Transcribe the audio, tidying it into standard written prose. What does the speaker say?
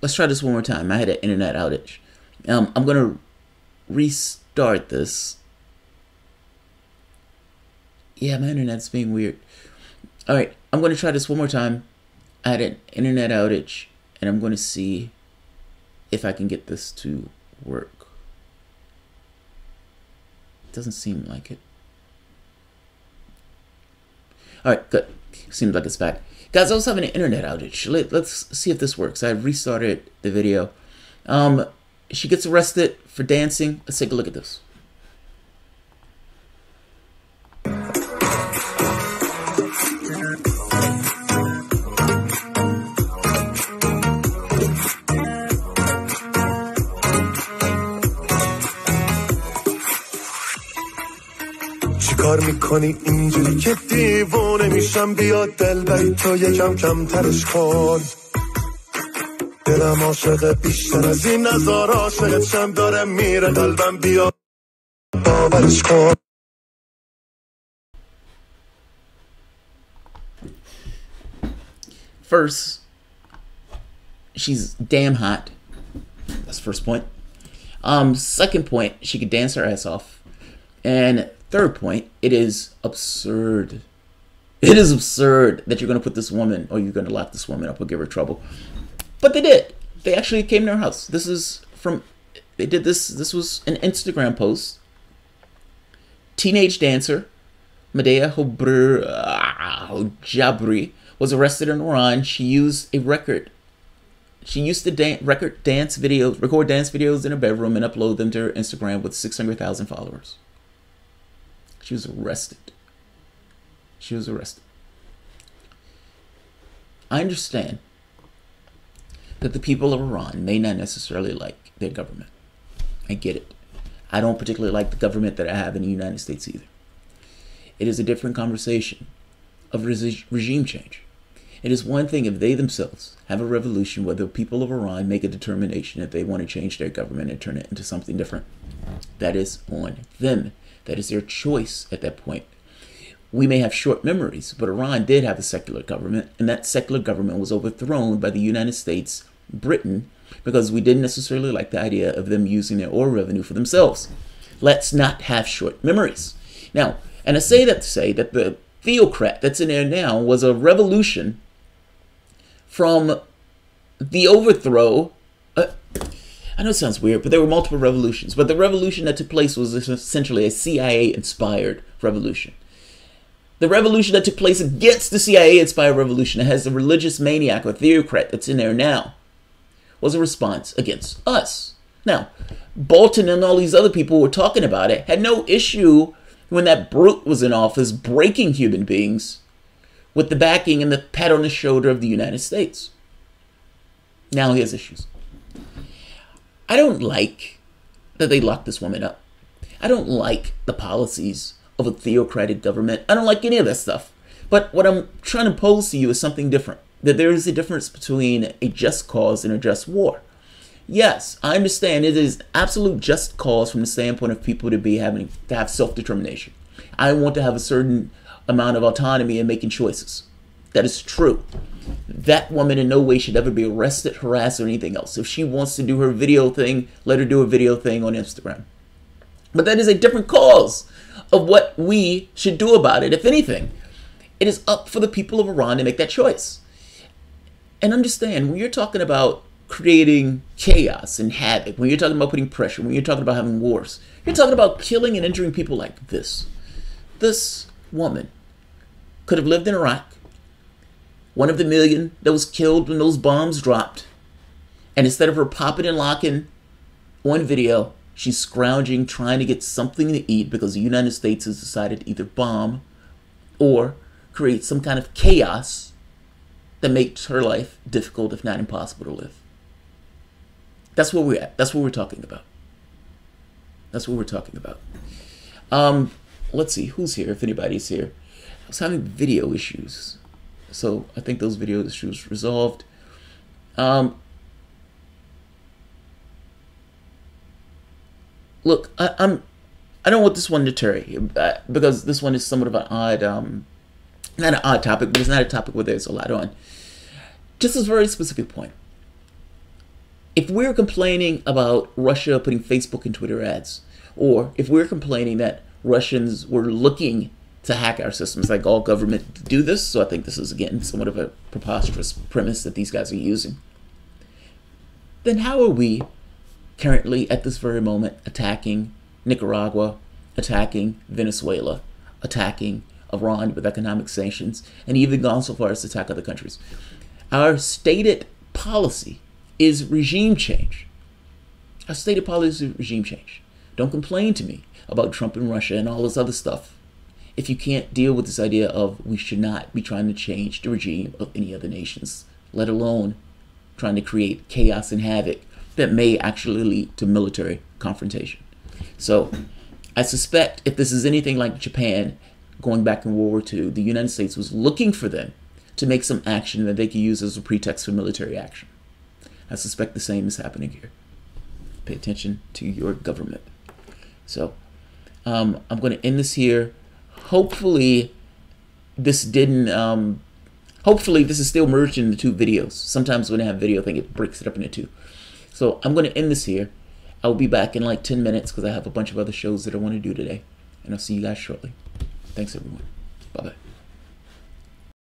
let's try this one more time. I had an internet outage. I'm gonna restart this. Yeah, my internet's being weird. All right, I'm gonna try this one more time. I had an internet outage, and I'm gonna see if I can get this to work. It doesn't seem like it. All right, good. Seems like it's back. Guys, I was having an internet outage. Let's see if this works. I restarted the video. She gets arrested for dancing. Let's take a look at this. چیکار میکنی اینجوری که دیوونه میشم بیا دلبری تو یکم کم ترش کن دلم عاشق بیشتر از این نظار عاشقت شم داره میره قلبم بیا باورش کن. First, she's damn hot. That's the first point. Second point, she could dance her ass off. And third point, it is absurd. It is absurd that you're going to put this woman, or you're going to lock this woman up or give her trouble. But they did. They actually came to her house. This is from, they did this. This was an Instagram post. Teenage dancer Medea Hojabri was arrested in Iran. She used a record. She used to record dance videos in her bedroom and upload them to her Instagram with 600,000 followers. She was arrested. She was arrested. I understand that the people of Iran may not necessarily like their government. I get it. I don't particularly like the government that I have in the United States either. It is a different conversation of regime change. It is one thing if they themselves have a revolution where the people of Iran make a determination that they want to change their government and turn it into something different. That is on them. That is their choice at that point. We may have short memories, but Iran did have a secular government, and that secular government was overthrown by the United States, Britain, because we didn't necessarily like the idea of them using their oil revenue for themselves. Let's not have short memories. Now, and I say that to say that the theocrat that's in there now was a revolution from the overthrow. I know it sounds weird, but there were multiple revolutions. But the revolution that took place was essentially a CIA-inspired revolution. The revolution that took place against the CIA-inspired revolution that has the religious maniac or theocrat that's in there now was a response against us. Now, Bolton and all these other people who were talking about it had no issue when that brute was in office breaking human beings with the backing and the pat on the shoulder of the United States. Now he has issues. I don't like that they locked this woman up. I don't like the policies of a theocratic government. I don't like any of that stuff. But what I'm trying to pose to you is something different. That there is a difference between a just cause and a just war. Yes, I understand it is absolute just cause from the standpoint of people to have self-determination. I want to have a certain amount of autonomy in making choices. That is true. That woman in no way should ever be arrested, harassed, or anything else. If she wants to do her video thing, let her do a video thing on Instagram. But that is a different cause of what we should do about it. If anything, it is up for the people of Iran to make that choice. And understand, when you're talking about creating chaos and havoc, when you're talking about putting pressure, when you're talking about having wars, you're talking about killing and injuring people like this. This woman could have lived in Iraq, one of the million that was killed when those bombs dropped. And instead of her popping and locking on video, she's scrounging, trying to get something to eat because the United States has decided to either bomb or create some kind of chaos that makes her life difficult, if not impossible, to live. That's where we're at. That's what we're talking about. That's what we're talking about. Let's see who's here, if anybody's here. I was having video issues, so I think those video issues resolved. Look, I don't want this one to deter you, because this one is somewhat of an odd, not an odd topic, but it's not a topic where there's a lot on. Just a very specific point. if we're complaining about Russia putting Facebook and Twitter ads, or if we're complaining that Russians were looking to hack our systems, like all government do this, so I think this is, again, somewhat of a preposterous premise that these guys are using, then how are we currently, at this very moment, attacking Nicaragua, attacking Venezuela, attacking Iran with economic sanctions, and even gone so far as to attack other countries? Our stated policy is regime change. Our stated policy is regime change. Don't complain to me about Trump and Russia and all this other stuff if you can't deal with this idea of we should not be trying to change the regime of any other nations, let alone trying to create chaos and havoc that may actually lead to military confrontation. So I suspect if this is anything like Japan going back in World War II, the United States was looking for them to make some action that they could use as a pretext for military action. I suspect the same is happening here. Pay attention to your government. So I'm going to end this here. Hopefully this didn't, hopefully this is still merged into two videos. Sometimes when I have video, I think it breaks it up into two. So I'm going to end this here. I'll be back in like 10 minutes because I have a bunch of other shows that I want to do today. And I'll see you guys shortly. Thanks, everyone. Bye-bye.